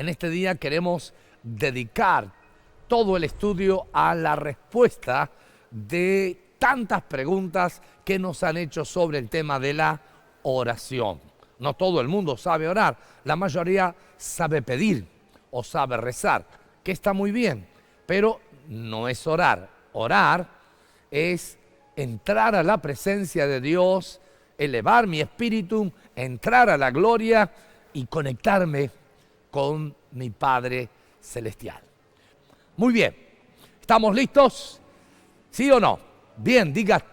En este día queremos dedicar todo el estudio a la respuesta de tantas preguntas que nos han hecho sobre el tema de la oración. No todo el mundo sabe orar, la mayoría sabe pedir o sabe rezar, que está muy bien, pero no es orar. Orar es entrar a la presencia de Dios, elevar mi espíritu, entrar a la gloria y conectarme con mi Padre Celestial. Muy bien, ¿estamos listos? ¿Sí o no? Bien, diga,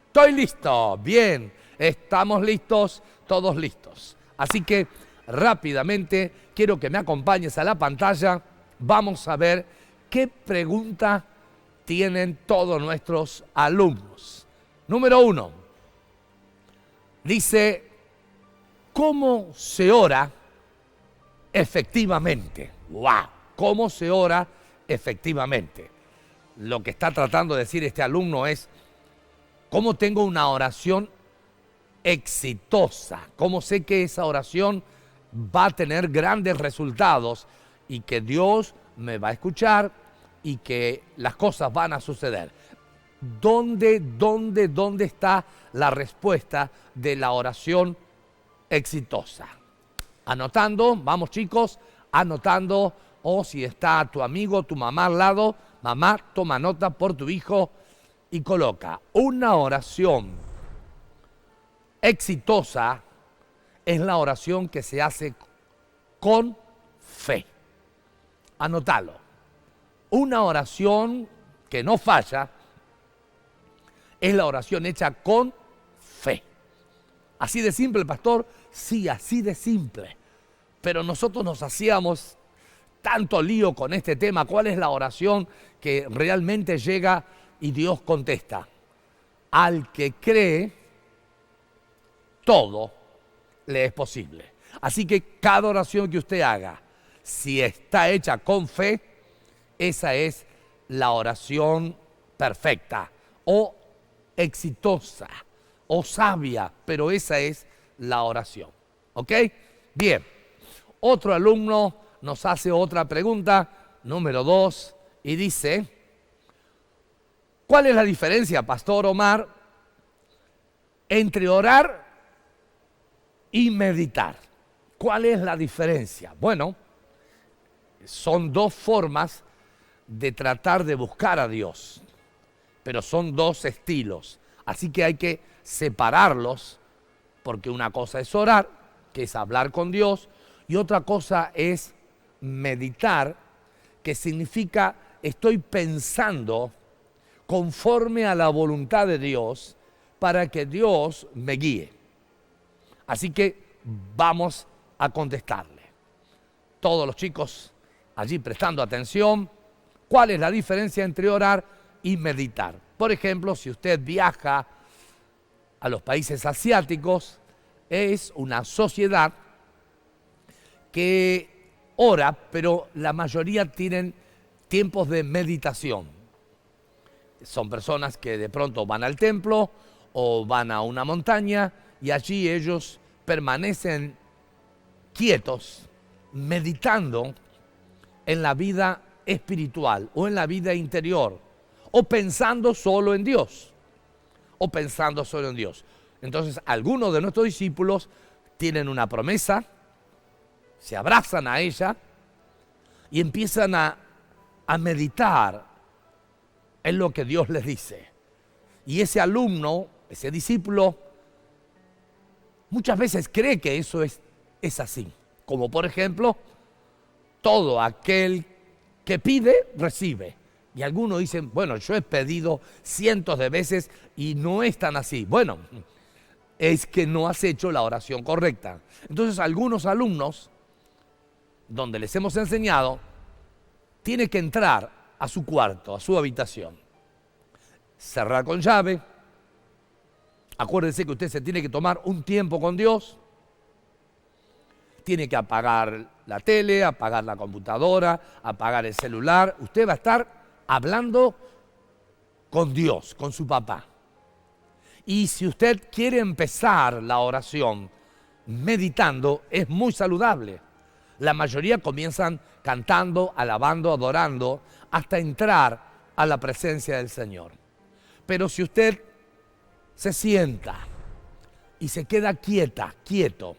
estoy listo. Bien, estamos listos, todos listos. Así que rápidamente quiero que me acompañes a la pantalla. Vamos a ver qué pregunta tienen todos nuestros alumnos. Número 1. Dice, ¿cómo se ora efectivamente? ¡Wow! ¿Cómo se ora efectivamente? Lo que está tratando de decir este alumno es, ¿cómo tengo una oración exitosa? ¿Cómo sé que esa oración va a tener grandes resultados y que Dios me va a escuchar y que las cosas van a suceder? ¿Dónde está la respuesta de la oración exitosa? Anotando, vamos chicos, anotando, o si está tu amigo, tu mamá al lado, mamá, toma nota por tu hijo y coloca: una oración exitosa es la oración que se hace con fe. Anótalo. Una oración que no falla es la oración hecha con fe. ¿Así de simple, pastor? Sí, así de simple. Pero nosotros nos hacíamos tanto lío con este tema. ¿Cuál es la oración que realmente llega y Dios contesta? Al que cree, todo le es posible. Así que cada oración que usted haga, si está hecha con fe, esa es la oración perfecta o exitosa o sabia, pero esa es la oración. ¿Ok? Bien. Otro alumno nos hace otra pregunta, número 2, y dice, ¿cuál es la diferencia, Pastor Omar, entre orar y meditar? ¿Cuál es la diferencia? Bueno, son dos formas de tratar de buscar a Dios, pero son dos estilos. Así que hay que separarlos, porque una cosa es orar, que es hablar con Dios, y otra cosa es meditar, que significa estoy pensando conforme a la voluntad de Dios para que Dios me guíe. Así que vamos a contestarle. Todos los chicos allí prestando atención, ¿cuál es la diferencia entre orar y meditar? Por ejemplo, si usted viaja a los países asiáticos, es una sociedad que ora, pero la mayoría tienen tiempos de meditación. Son personas que de pronto van al templo o van a una montaña y allí ellos permanecen quietos, meditando en la vida espiritual o en la vida interior, o pensando solo en Dios, Entonces, algunos de nuestros discípulos tienen una promesa, se abrazan a ella y empiezan a meditar en lo que Dios les dice. Y ese alumno, ese discípulo, muchas veces cree que eso es así. Como por ejemplo, todo aquel que pide, recibe. Y algunos dicen, bueno, yo he pedido cientos de veces y no es tan así. Bueno, es que no has hecho la oración correcta. Entonces, algunos alumnos, donde les hemos enseñado, tiene que entrar a su cuarto, a su habitación, cerrar con llave. Acuérdese que usted se tiene que tomar un tiempo con Dios, tiene que apagar la tele, apagar la computadora, apagar el celular. Usted va a estar hablando con Dios, con su papá. Y si usted quiere empezar la oración meditando, es muy saludable. La mayoría comienzan cantando, alabando, adorando, hasta entrar a la presencia del Señor. Pero si usted se sienta y se queda quieto,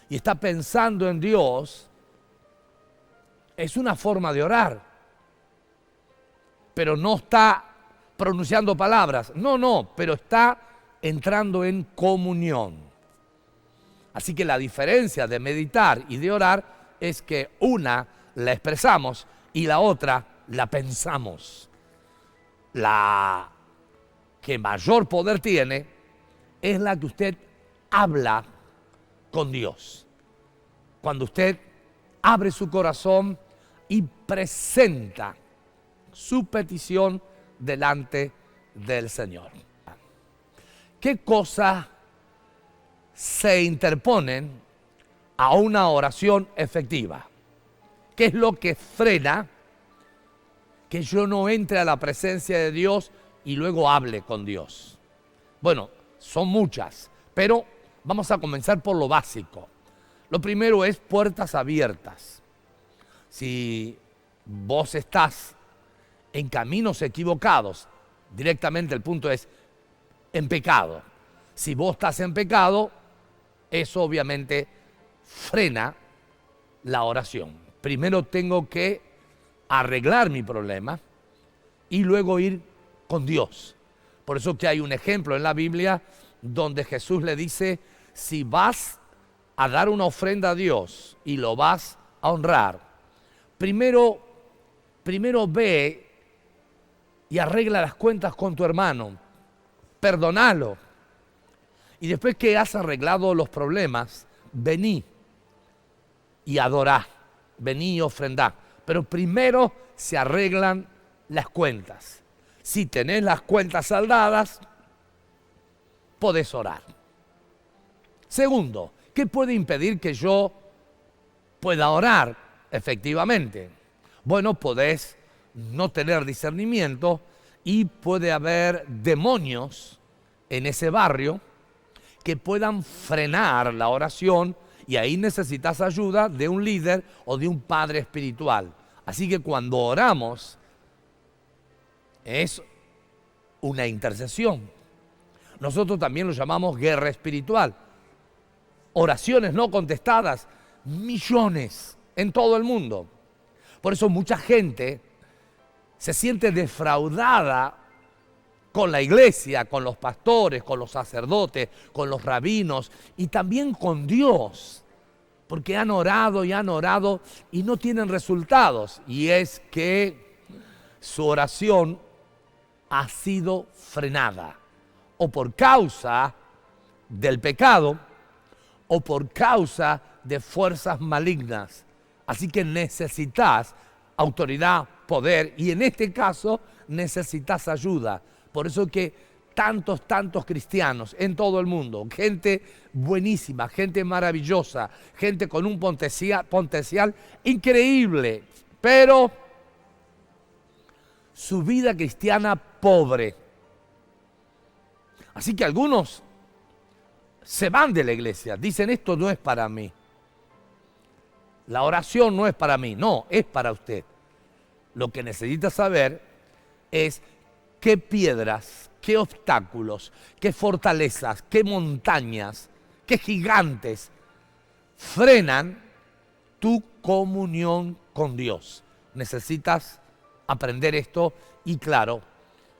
y está pensando en Dios, es una forma de orar. Pero no está pronunciando palabras. No, pero está entrando en comunión. Así que la diferencia de meditar y de orar es que una la expresamos y la otra la pensamos. La que mayor poder tiene es la que usted habla con Dios. Cuando usted abre su corazón y presenta su petición delante del Señor. ¿Qué cosas se interponen a una oración efectiva? ¿Qué es lo que frena que yo no entre a la presencia de Dios y luego hable con Dios? Bueno, son muchas, pero vamos a comenzar por lo básico. Lo primero es puertas abiertas. Si vos estás en caminos equivocados, directamente el punto es en pecado. Si vos estás en pecado, eso obviamente frena la oración. Primero tengo que arreglar mi problema y luego ir con Dios. Por eso que hay un ejemplo en la Biblia donde Jesús le dice, si vas a dar una ofrenda a Dios y lo vas a honrar, primero ve y arregla las cuentas con tu hermano, perdonalo. Y después que has arreglado los problemas, vení y adorá, vení y ofrendá. Pero primero se arreglan las cuentas. Si tenés las cuentas saldadas, podés orar. Segundo, ¿qué puede impedir que yo pueda orar efectivamente? Bueno, podés no tener discernimiento y puede haber demonios en ese barrio que puedan frenar la oración y ahí necesitas ayuda de un líder o de un padre espiritual. Así que cuando oramos es una intercesión. Nosotros también lo llamamos guerra espiritual. Oraciones no contestadas, millones en todo el mundo. Por eso mucha gente se siente defraudada con la iglesia, con los pastores, con los sacerdotes, con los rabinos y también con Dios, porque han orado y no tienen resultados. Y es que su oración ha sido frenada, o por causa del pecado, o por causa de fuerzas malignas. Así que necesitas autoridad, poder, y en este caso necesitas ayuda. Por eso que tantos cristianos en todo el mundo, gente buenísima, gente maravillosa, gente con un potencial increíble, pero su vida cristiana pobre. Así que algunos se van de la iglesia, dicen esto no es para mí. La oración no es para mí, no, es para usted. Lo que necesita saber es qué piedras, qué obstáculos, qué fortalezas, qué montañas, qué gigantes frenan tu comunión con Dios. Necesitas aprender esto y claro,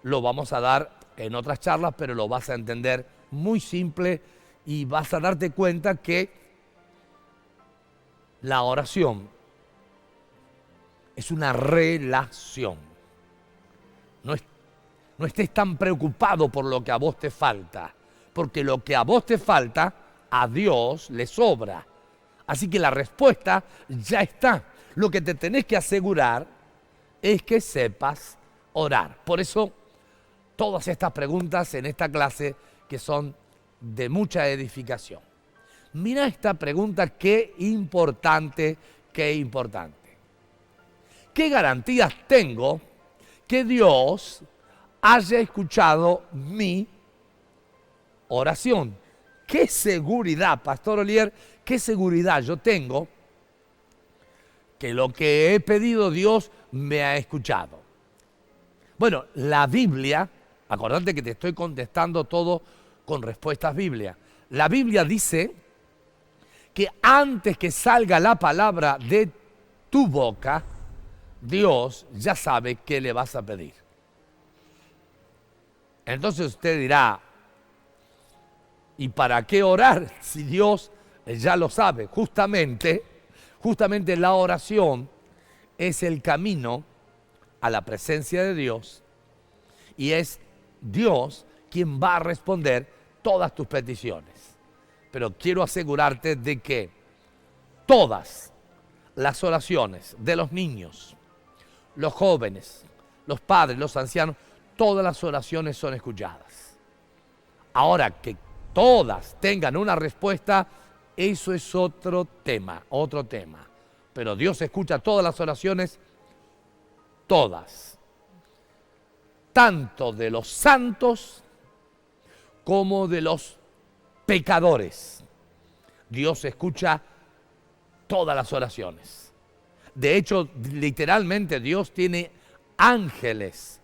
lo vamos a dar en otras charlas, pero lo vas a entender muy simple y vas a darte cuenta que la oración es una relación. No estés tan preocupado por lo que a vos te falta, porque lo que a vos te falta, a Dios le sobra. Así que la respuesta ya está. Lo que te tenés que asegurar es que sepas orar. Por eso, todas estas preguntas en esta clase que son de mucha edificación. Mira esta pregunta, qué importante, qué importante. ¿Qué garantías tengo que Dios haya escuchado mi oración? ¿Qué seguridad, Pastor Olier, qué seguridad yo tengo que lo que he pedido Dios me ha escuchado. Bueno, la Biblia, acordate que te estoy contestando todo con respuestas bíblicas. La Biblia dice que antes que salga la palabra de tu boca, Dios ya sabe qué le vas a pedir. Entonces usted dirá, ¿y para qué orar si Dios ya lo sabe? Justamente la oración es el camino a la presencia de Dios y es Dios quien va a responder todas tus peticiones. Pero quiero asegurarte de que todas las oraciones de los niños, los jóvenes, los padres, los ancianos, todas las oraciones son escuchadas. Ahora, que todas tengan una respuesta, eso es otro tema. Pero Dios escucha todas las oraciones, todas. Tanto de los santos como de los pecadores. Dios escucha todas las oraciones. De hecho, literalmente Dios tiene ángeles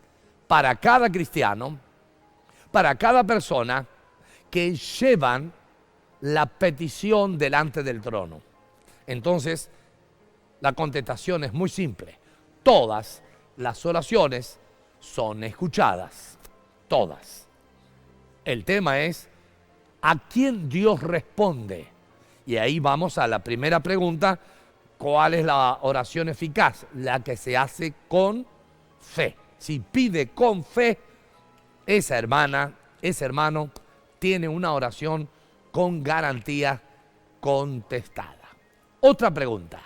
para cada cristiano, para cada persona que llevan la petición delante del trono. Entonces, la contestación es muy simple. Todas las oraciones son escuchadas. Todas. El tema es ¿a quién Dios responde? Y ahí vamos a la primera pregunta. ¿Cuál es la oración eficaz? La que se hace con fe. Si pide con fe, esa hermana, ese hermano, tiene una oración con garantía contestada. Otra pregunta.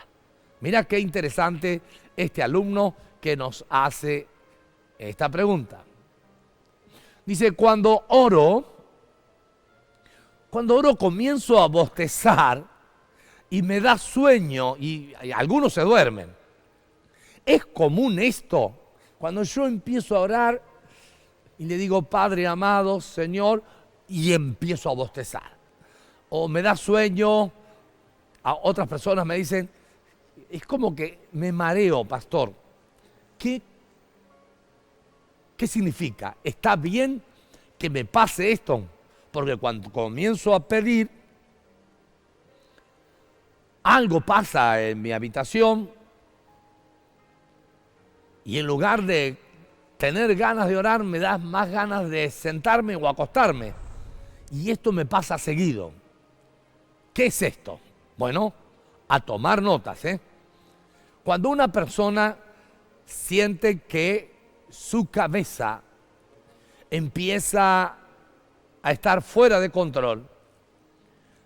Mira qué interesante este alumno que nos hace esta pregunta. Dice, cuando oro comienzo a bostezar y me da sueño y algunos se duermen. ¿Es común esto? Cuando yo empiezo a orar y le digo, Padre amado, Señor, y empiezo a bostezar. O me da sueño, a otras personas me dicen, es como que me mareo, pastor. ¿Qué significa? ¿Está bien que me pase esto? Porque cuando comienzo a pedir, algo pasa en mi habitación y en lugar de tener ganas de orar, me da más ganas de sentarme o acostarme. Y esto me pasa seguido. ¿Qué es esto? Bueno, a tomar notas, Cuando una persona siente que su cabeza empieza a estar fuera de control,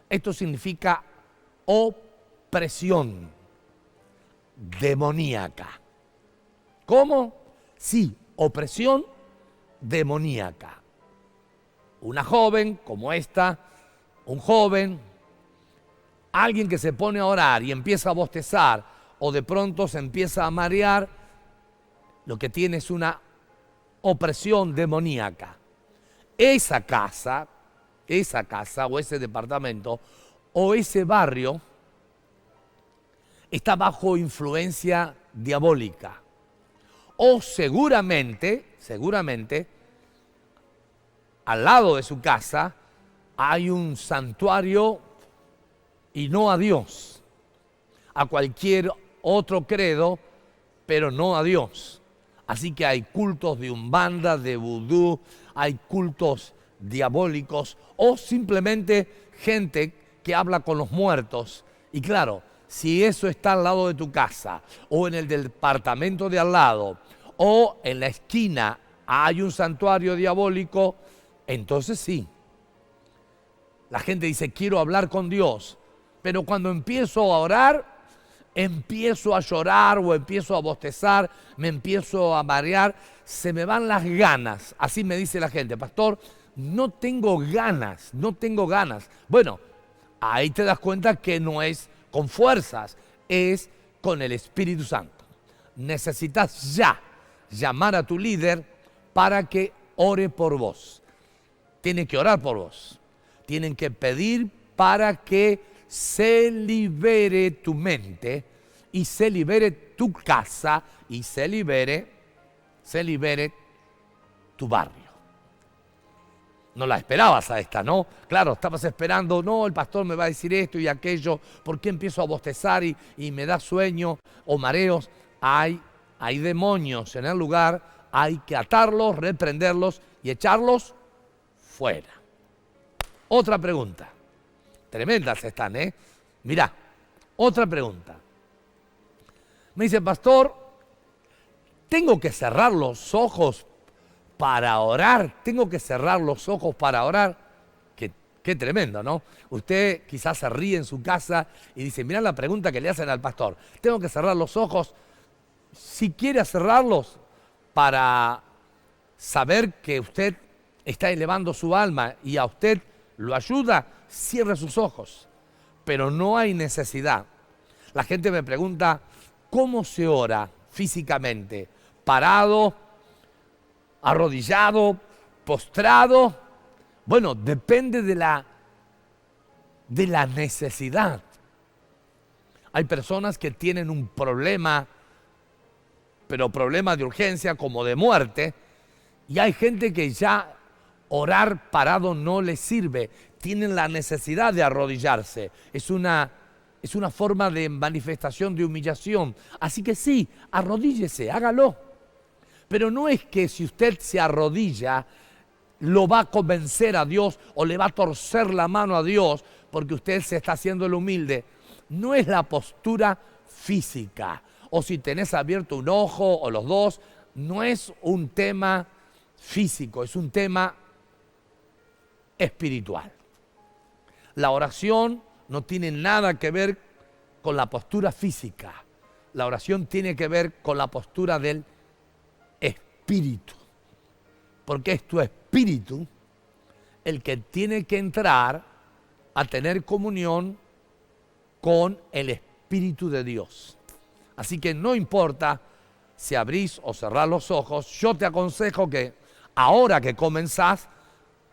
esto significa opresión demoníaca. ¿Cómo? Sí, opresión demoníaca. Una joven como esta, un joven, alguien que se pone a orar y empieza a bostezar o de pronto se empieza a marear, lo que tiene es una opresión demoníaca. Esa casa o ese departamento o ese barrio está bajo influencia diabólica. O seguramente, al lado de su casa hay un santuario y no a Dios, a cualquier otro credo, pero no a Dios. Así que hay cultos de umbanda, de vudú, hay cultos diabólicos o simplemente gente que habla con los muertos. Y claro, si eso está al lado de tu casa o en el departamento de al lado o en la esquina hay un santuario diabólico, entonces sí. La gente dice, quiero hablar con Dios, pero cuando empiezo a orar, empiezo a llorar o empiezo a bostezar, me empiezo a marear, se me van las ganas. Así me dice la gente, pastor, no tengo ganas. Bueno, ahí te das cuenta que no es con fuerzas, es con el Espíritu Santo. Necesitas ya llamar a tu líder para que ore por vos. Tienen que orar por vos. Tienen que pedir para que se libere tu mente y se libere tu casa y se libere tu barrio. No la esperabas a esta, ¿no? Claro, estabas esperando, no, el pastor me va a decir esto y aquello, ¿por qué empiezo a bostezar y me da sueño o mareos? Hay demonios en el lugar, hay que atarlos, reprenderlos y echarlos fuera. Otra pregunta. Tremendas están, ¿eh? Mirá, otra pregunta. Me dice, pastor, ¿tengo que cerrar los ojos para orar? ¿Tengo que cerrar los ojos para orar? Qué tremendo, ¿no? Usted quizás se ríe en su casa y dice, mirá la pregunta que le hacen al pastor. ¿Tengo que cerrar los ojos? Si quiere cerrarlos para saber que usted está elevando su alma y a usted lo ayuda, cierre sus ojos. Pero no hay necesidad. La gente me pregunta, ¿cómo se ora físicamente? ¿Parado? ¿Arrodillado? ¿Postrado? Bueno, depende de la necesidad. Hay personas que tienen un problema, pero problema de urgencia como de muerte, y hay gente que ya orar parado no les sirve. Tienen la necesidad de arrodillarse. Es una forma de manifestación de humillación. Así que sí, arrodíllese, hágalo. Pero no es que si usted se arrodilla, lo va a convencer a Dios o le va a torcer la mano a Dios porque usted se está haciendo el humilde. No es la postura física. O si tenés abierto un ojo o los dos, no es un tema físico, es un tema espiritual. La oración no tiene nada que ver con la postura física. La oración tiene que ver con la postura del espíritu. Porque es tu espíritu el que tiene que entrar a tener comunión con el Espíritu de Dios. Así que no importa si abrís o cerrás los ojos, yo te aconsejo que ahora que comenzás,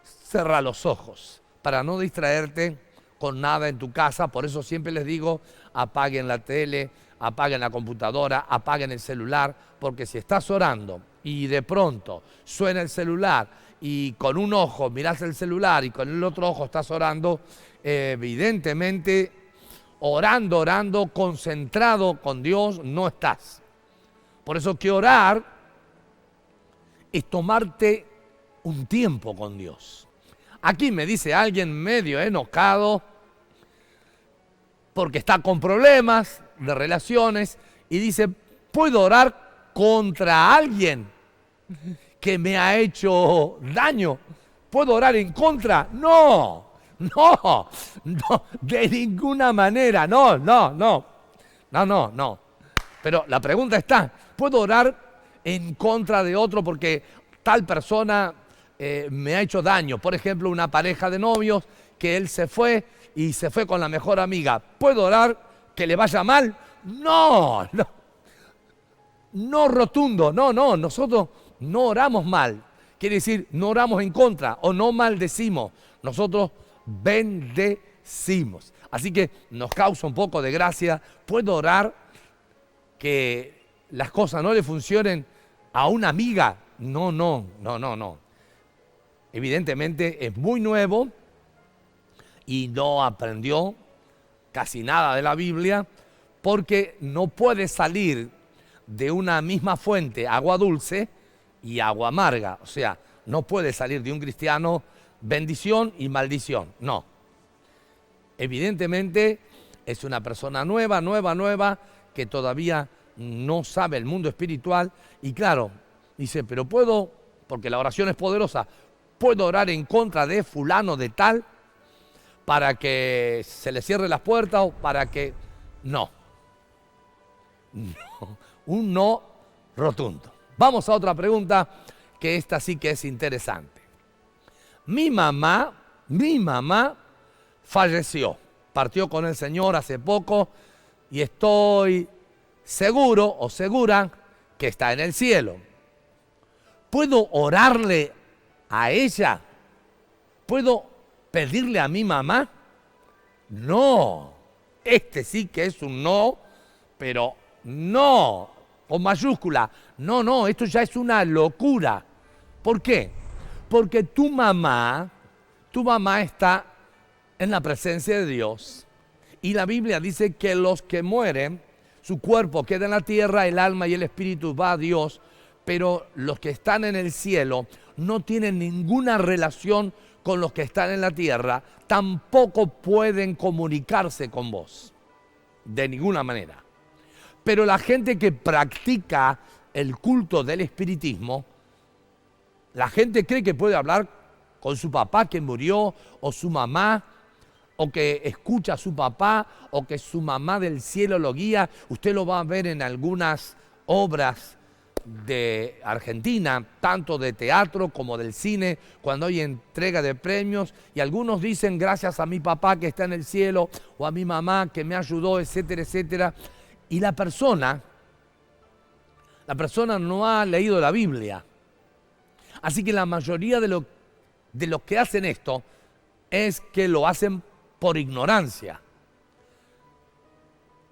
cerrá los ojos para no distraerte con nada en tu casa. Por eso siempre les digo, apaguen la tele, apaguen la computadora, apaguen el celular, porque si estás orando y de pronto suena el celular y con un ojo mirás el celular y con el otro ojo estás orando, evidentemente orando, concentrado con Dios, no estás. Por eso que orar es tomarte un tiempo con Dios. Aquí me dice alguien medio enojado porque está con problemas de relaciones y dice, ¿puedo orar contra alguien que me ha hecho daño? ¿Puedo orar en contra? No, de ninguna manera, no. Pero la pregunta está, ¿puedo orar en contra de otro porque tal persona me ha hecho daño? Por ejemplo, una pareja de novios que él se fue y se fue con la mejor amiga. ¿Puedo orar que le vaya mal? No rotundo, no, nosotros no oramos mal. Quiere decir, no oramos en contra o no maldecimos. Nosotros bendecimos. Así que nos causa un poco de gracia. ¿Puedo orar que las cosas no le funcionen a una amiga? No. Evidentemente es muy nuevo y no aprendió casi nada de la Biblia porque no puede salir de una misma fuente agua dulce y agua amarga. O sea, no puede salir de un cristiano bendición y maldición. No. Evidentemente es una persona nueva, que todavía no sabe el mundo espiritual. Y claro, dice, pero puedo, porque la oración es poderosa, ¿puedo orar en contra de fulano de tal para que se le cierre las puertas o para que...? No. Un no rotundo. Vamos a otra pregunta, que esta sí que es interesante. Mi mamá falleció, partió con el Señor hace poco y estoy seguro o segura que está en el cielo. ¿Puedo orarle a ella? ¿Puedo pedirle a mi mamá? No, este sí que es un no, Pero no, con mayúscula, no, esto ya es una locura. ¿Por qué? Porque tu mamá está en la presencia de Dios. Y la Biblia dice que los que mueren, su cuerpo queda en la tierra, el alma y el espíritu va a Dios, pero los que están en el cielo no tienen ninguna relación con los que están en la tierra, tampoco pueden comunicarse con vos, de ninguna manera. Pero la gente que practica el culto del espiritismo, la gente cree que puede hablar con su papá que murió, o su mamá, o que escucha a su papá, o que su mamá del cielo lo guía. Usted lo va a ver en algunas obras de Argentina, tanto de teatro como del cine, cuando hay entrega de premios, y algunos dicen gracias a mi papá que está en el cielo, o a mi mamá que me ayudó, etcétera, etcétera. Y la persona no ha leído la Biblia. Así que la mayoría de los que hacen esto es que lo hacen por ignorancia.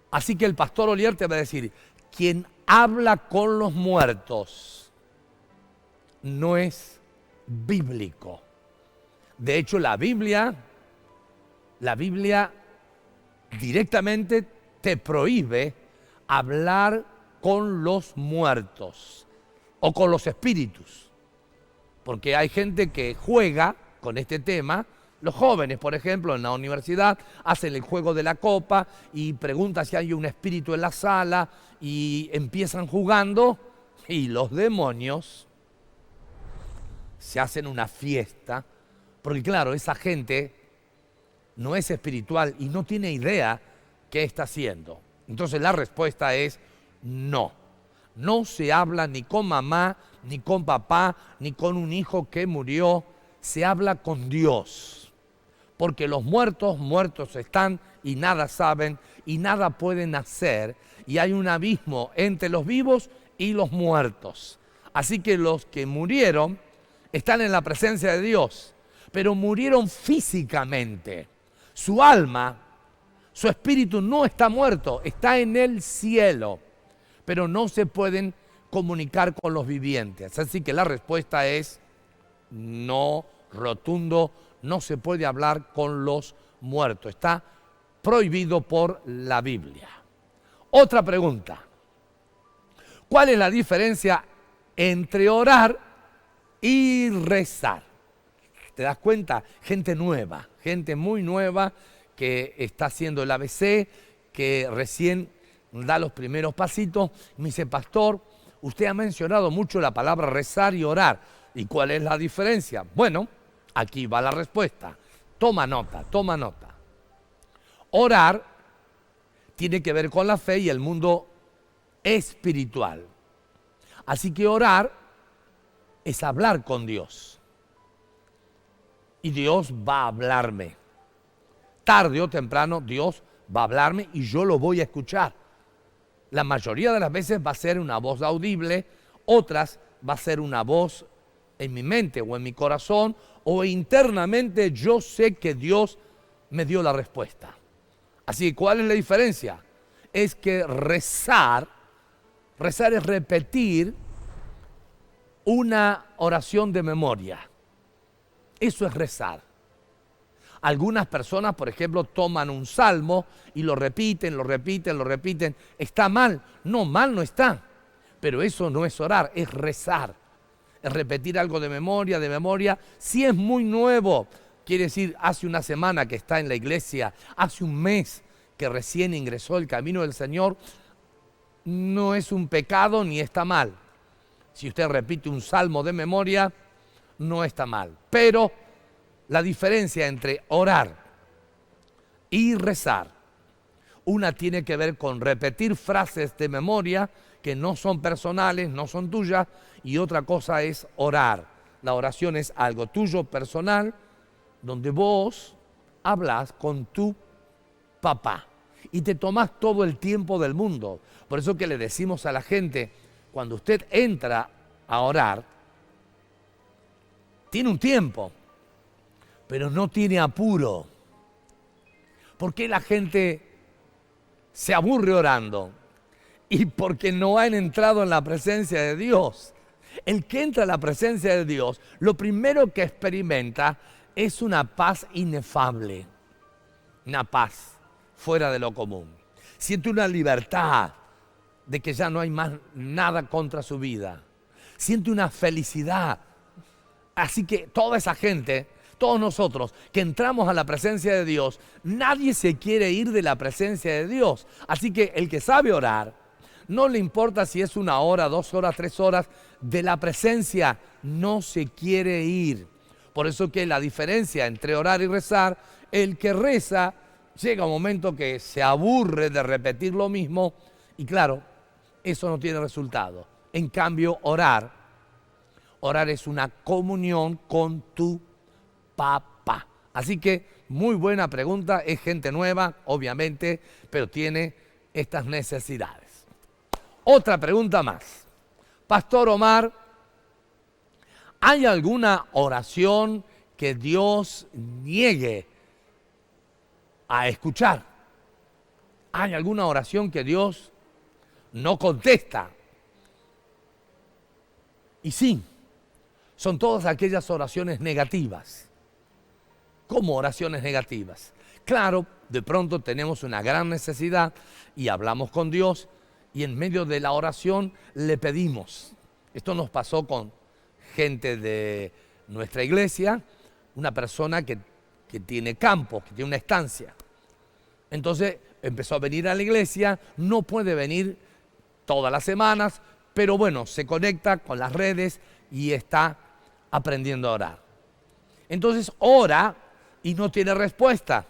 Así que el pastor Olier te va a decir, quien habla con los muertos no es bíblico. De hecho, la Biblia directamente te prohíbe hablar con los muertos o con los espíritus. Porque hay gente que juega con este tema. Los jóvenes, por ejemplo, en la universidad hacen el juego de la copa y preguntan si hay un espíritu en la sala y empiezan jugando y los demonios se hacen una fiesta. Porque claro, esa gente no es espiritual y no tiene idea qué está haciendo. Entonces la respuesta es no. No se habla ni con mamá, ni con papá, ni con un hijo que murió. Se habla con Dios. Porque los muertos están y nada saben y nada pueden hacer. Y hay un abismo entre los vivos y los muertos. Así que los que murieron están en la presencia de Dios, pero murieron físicamente. Su alma, su espíritu no está muerto, está en el cielo, pero no se pueden comunicar con los vivientes. Así que la respuesta es no, rotundo, no se puede hablar con los muertos. Está prohibido por la Biblia. Otra pregunta. ¿Cuál es la diferencia entre orar y rezar? ¿Te das cuenta? Gente nueva, gente muy nueva que está haciendo el ABC, que recién da los primeros pasitos. Me dice, pastor, usted ha mencionado mucho la palabra rezar y orar. ¿Y cuál es la diferencia? Bueno, aquí va la respuesta. Toma nota, toma nota. Orar tiene que ver con la fe y el mundo espiritual. Así que orar es hablar con Dios. Y Dios va a hablarme. Tarde o temprano Dios va a hablarme y yo lo voy a escuchar. La mayoría de las veces va a ser una voz audible, otras va a ser una voz en mi mente o en mi corazón, o internamente yo sé que Dios me dio la respuesta. Así que, ¿cuál es la diferencia? Es que rezar es repetir una oración de memoria. Eso es rezar. Algunas personas, por ejemplo, toman un salmo y lo repiten. ¿Está mal? No, mal no está. Pero eso no es orar, es rezar. Es repetir algo de memoria. Si es muy nuevo, quiere decir hace una semana que está en la iglesia, hace un mes que recién ingresó al camino del Señor, no es un pecado ni está mal. Si usted repite un salmo de memoria, no está mal. Pero la diferencia entre orar y rezar, una tiene que ver con repetir frases de memoria que no son personales, no son tuyas, y otra cosa es orar. La oración es algo tuyo, personal, donde vos hablas con tu papá y te tomás todo el tiempo del mundo. Por eso que le decimos a la gente, cuando usted entra a orar, tiene un tiempo, pero no tiene apuro. ¿Por qué la gente se aburre orando? y porque no han entrado en la presencia de Dios. El que entra en la presencia de Dios, lo primero que experimenta es una paz inefable, una paz fuera de lo común. Siente una libertad de que ya no hay más nada contra su vida. Siente una felicidad. Así que toda esa gente, todos nosotros que entramos a la presencia de Dios, nadie se quiere ir de la presencia de Dios. Así que el que sabe orar, no le importa si es 1 hora, 2 horas, 3 horas, de la presencia no se quiere ir. Por eso que la diferencia entre orar y rezar, el que reza llega un momento que se aburre de repetir lo mismo y claro, eso no tiene resultado. En cambio, orar es una comunión con tu papá. Así que muy buena pregunta, es gente nueva, obviamente, pero tiene estas necesidades. Otra pregunta más. Pastor Omar, ¿hay alguna oración que Dios niegue a escuchar? ¿Hay alguna oración que Dios no contesta? Y sí, son todas aquellas oraciones negativas. ¿Cómo oraciones negativas? Claro, de pronto tenemos una gran necesidad y hablamos con Dios y en medio de la oración le pedimos. Esto nos pasó con gente de nuestra iglesia, una persona que tiene campo, que tiene una estancia. Entonces empezó a venir a la iglesia, no puede venir todas las semanas, pero bueno, se conecta con las redes y está aprendiendo a orar. Entonces ora y no tiene respuesta.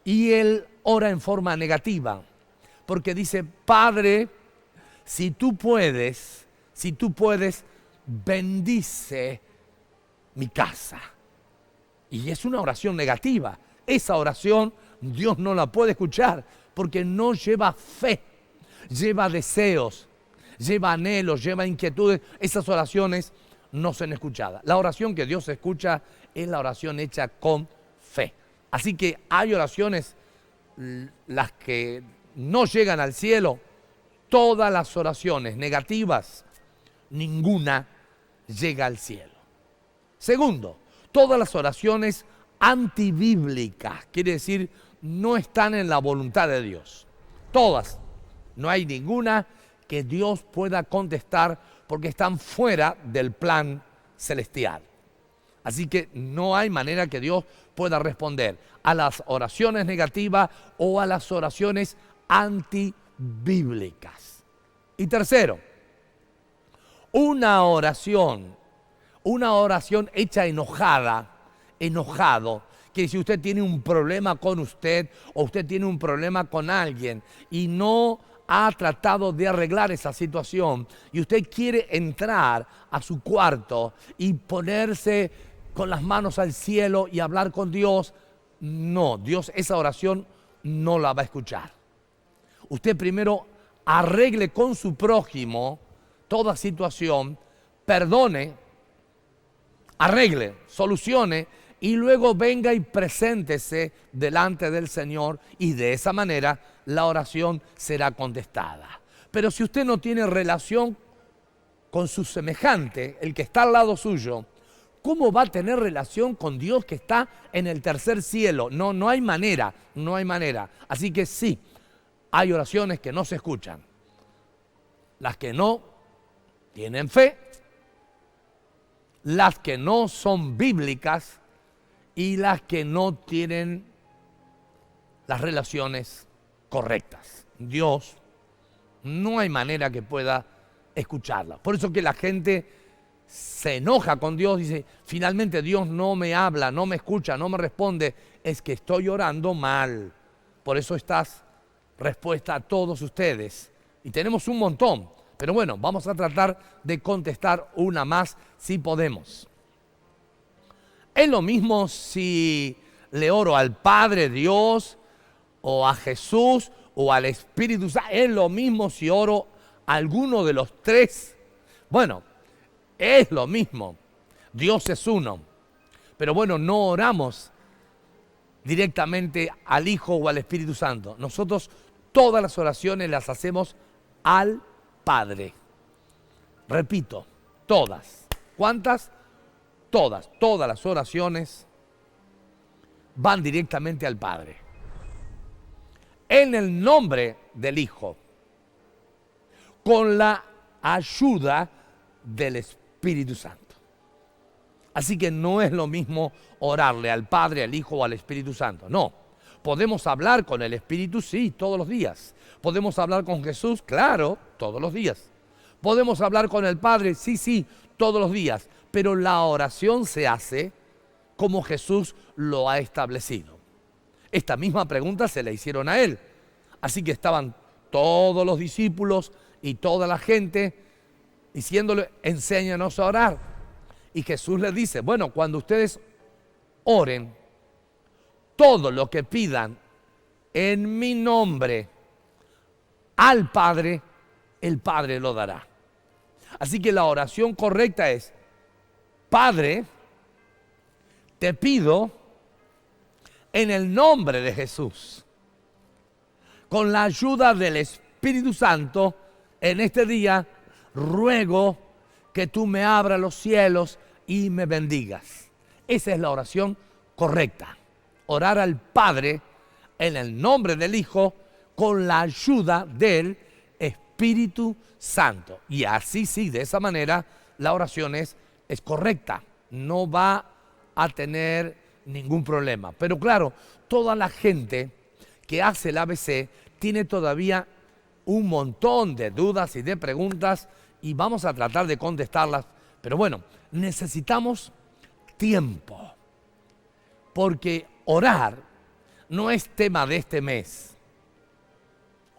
Y él ora en forma negativa, porque dice, Padre, si tú puedes, bendice mi casa. Y es una oración negativa. Esa oración Dios no la puede escuchar porque no lleva fe, lleva deseos, lleva anhelos, lleva inquietudes. Esas oraciones no son escuchadas. La oración que Dios escucha es la oración hecha con fe. Así que hay oraciones, las que no llegan al cielo, todas las oraciones negativas, ninguna llega al cielo. Segundo, todas las oraciones antibíblicas, quiere decir, no están en la voluntad de Dios. Todas, no hay ninguna que Dios pueda contestar porque están fuera del plan celestial. Así que no hay manera que Dios pueda responder a las oraciones negativas o a las oraciones antibíblicas. Y tercero, una oración hecha enojado, que si usted tiene un problema con usted o usted tiene un problema con alguien y no ha tratado de arreglar esa situación y usted quiere entrar a su cuarto y ponerse con las manos al cielo y hablar con Dios, no, Dios esa oración no la va a escuchar. Usted primero arregle con su prójimo toda situación, perdone, arregle, solucione y luego venga y preséntese delante del Señor y de esa manera la oración será contestada. Pero si usted no tiene relación con su semejante, el que está al lado suyo, ¿cómo va a tener relación con Dios que está en el tercer cielo? No hay manera. Así que sí, hay oraciones que no se escuchan. Las que no tienen fe, las que no son bíblicas y las que no tienen las relaciones correctas. Dios, no hay manera que pueda escucharla. Por eso que la gente se enoja con Dios, dice, finalmente Dios no me habla, no me escucha, no me responde, es que estoy orando mal. Por eso estas respuestas a todos ustedes. Y tenemos un montón, pero bueno, vamos a tratar de contestar una más si podemos. Es lo mismo si le oro al Padre Dios o a Jesús o al Espíritu Santo. Es lo mismo si oro a alguno de los tres. Bueno, es lo mismo. Dios es uno. Pero bueno, no oramos directamente al Hijo o al Espíritu Santo. Nosotros todas las oraciones las hacemos al Padre. Repito, todas. ¿Cuántas? Todas. Todas las oraciones van directamente al Padre. En el nombre del Hijo, con la ayuda del Espíritu Santo. Así que no es lo mismo orarle al Padre, al Hijo o al Espíritu Santo. No. Podemos hablar con el Espíritu, sí, todos los días. Podemos hablar con Jesús, claro, todos los días. Podemos hablar con el Padre, sí, todos los días. Pero la oración se hace como Jesús lo ha establecido. Esta misma pregunta se le hicieron a él. Así que estaban todos los discípulos y toda la gente diciéndole, enséñanos a orar. Y Jesús les dice, bueno, cuando ustedes oren, todo lo que pidan en mi nombre al Padre, el Padre lo dará. Así que la oración correcta es, Padre, te pido en el nombre de Jesús, con la ayuda del Espíritu Santo, en este día ruego que tú me abras los cielos y me bendigas. Esa es la oración correcta. Orar al Padre en el nombre del Hijo con la ayuda del Espíritu Santo. Y así sí, de esa manera la oración es correcta. No va a tener ningún problema. Pero claro, toda la gente que hace el ABC tiene todavía un montón de dudas y de preguntas y vamos a tratar de contestarlas. Pero bueno, necesitamos tiempo. Porque orar no es tema de este mes.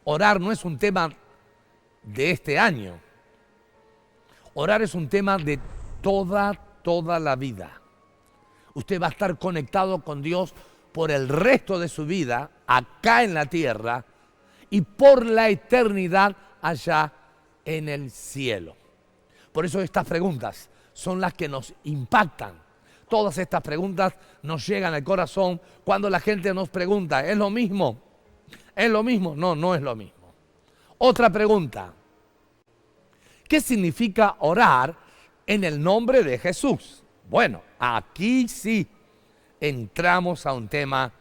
Orar no es un tema de este año. Orar es un tema de toda la vida. Usted va a estar conectado con Dios por el resto de su vida, acá en la tierra, y por la eternidad allá en el cielo. Por eso estas preguntas son las que nos impactan. Todas estas preguntas nos llegan al corazón cuando la gente nos pregunta, ¿es lo mismo? ¿Es lo mismo? No, no es lo mismo. Otra pregunta. ¿Qué significa orar en el nombre de Jesús? Bueno, aquí sí entramos a un tema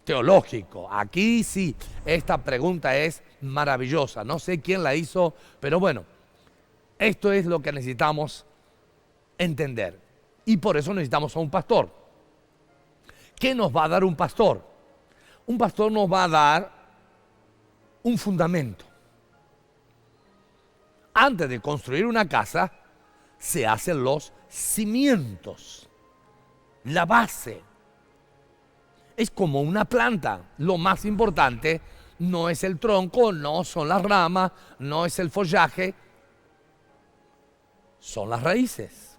teológico. Aquí sí, esta pregunta es maravillosa. No sé quién la hizo, pero bueno, esto es lo que necesitamos entender. Y por eso necesitamos a un pastor. ¿Qué nos va a dar un pastor? Un pastor nos va a dar un fundamento. Antes de construir una casa, se hacen los cimientos, la base. Es como una planta. Lo más importante no es el tronco, no son las ramas, no es el follaje, son las raíces.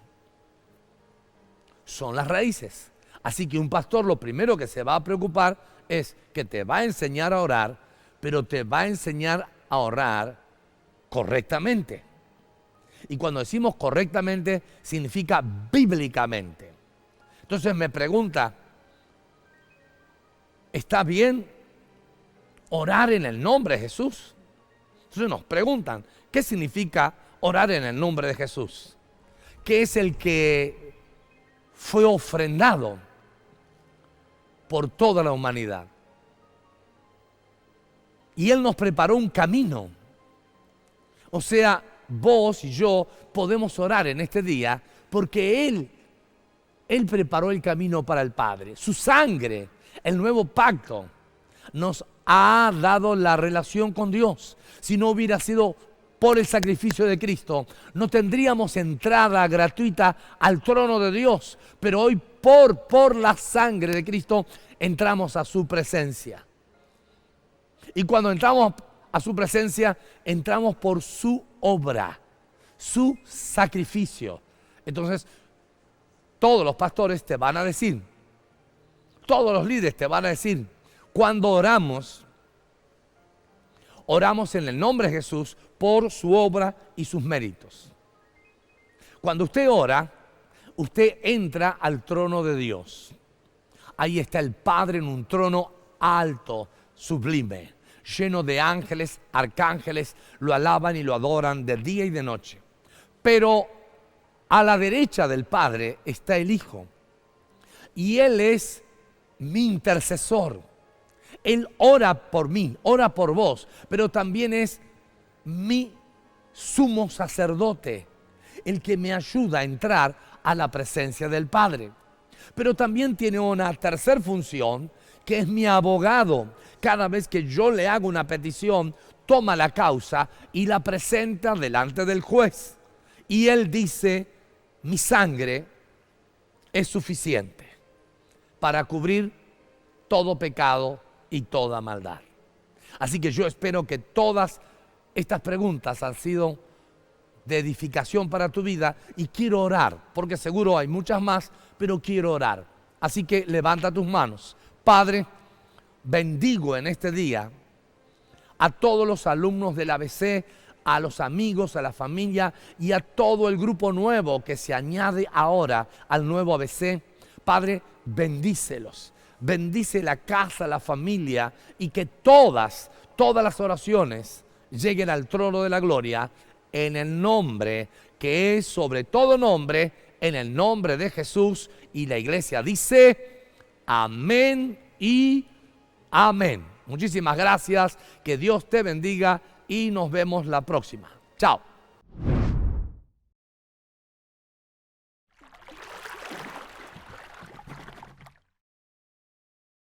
Son las raíces. Así que un pastor lo primero que se va a preocupar es que te va a enseñar a orar, pero te va a enseñar a orar correctamente. Y cuando decimos correctamente, significa bíblicamente. Entonces me pregunta, ¿está bien orar en el nombre de Jesús? Entonces nos preguntan, ¿qué significa orar en el nombre de Jesús? ¿Qué es el que fue ofrendado por toda la humanidad? Y Él nos preparó un camino. O sea, vos y yo podemos orar en este día porque Él preparó el camino para el Padre. Su sangre, el nuevo pacto, nos ha dado la relación con Dios. Si no hubiera sido por el sacrificio de Cristo, no tendríamos entrada gratuita al trono de Dios. Pero hoy, por la sangre de Cristo, entramos a su presencia. Y cuando entramos a su presencia, entramos por su obra, su sacrificio. Entonces, todos los pastores te van a decir, todos los líderes te van a decir, cuando oramos en el nombre de Jesús por su obra y sus méritos. Cuando usted ora, usted entra al trono de Dios. Ahí está el Padre en un trono alto, sublime. lleno de ángeles, arcángeles, lo alaban y lo adoran de día y de noche. Pero a la derecha del Padre está el Hijo, y Él es mi intercesor. Él ora por mí, ora por vos, pero también es mi sumo sacerdote, el que me ayuda a entrar a la presencia del Padre. Pero también tiene una tercera función, que es mi abogado. Cada vez que yo le hago una petición, toma la causa y la presenta delante del juez. Y él dice, mi sangre es suficiente para cubrir todo pecado y toda maldad. Así que yo espero que todas estas preguntas han sido de edificación para tu vida, y quiero orar, porque seguro hay muchas más, pero quiero orar. Así que levanta tus manos. Padre, bendigo en este día a todos los alumnos del ABC, a los amigos, a la familia y a todo el grupo nuevo que se añade ahora al nuevo ABC. Padre, bendícelos. Bendice la casa, la familia, y que todas las oraciones lleguen al trono de la gloria, en el nombre que es sobre todo nombre, en el nombre de Jesús. Y la iglesia dice, amén y amén. Muchísimas gracias, que Dios te bendiga y nos vemos la próxima. Chao.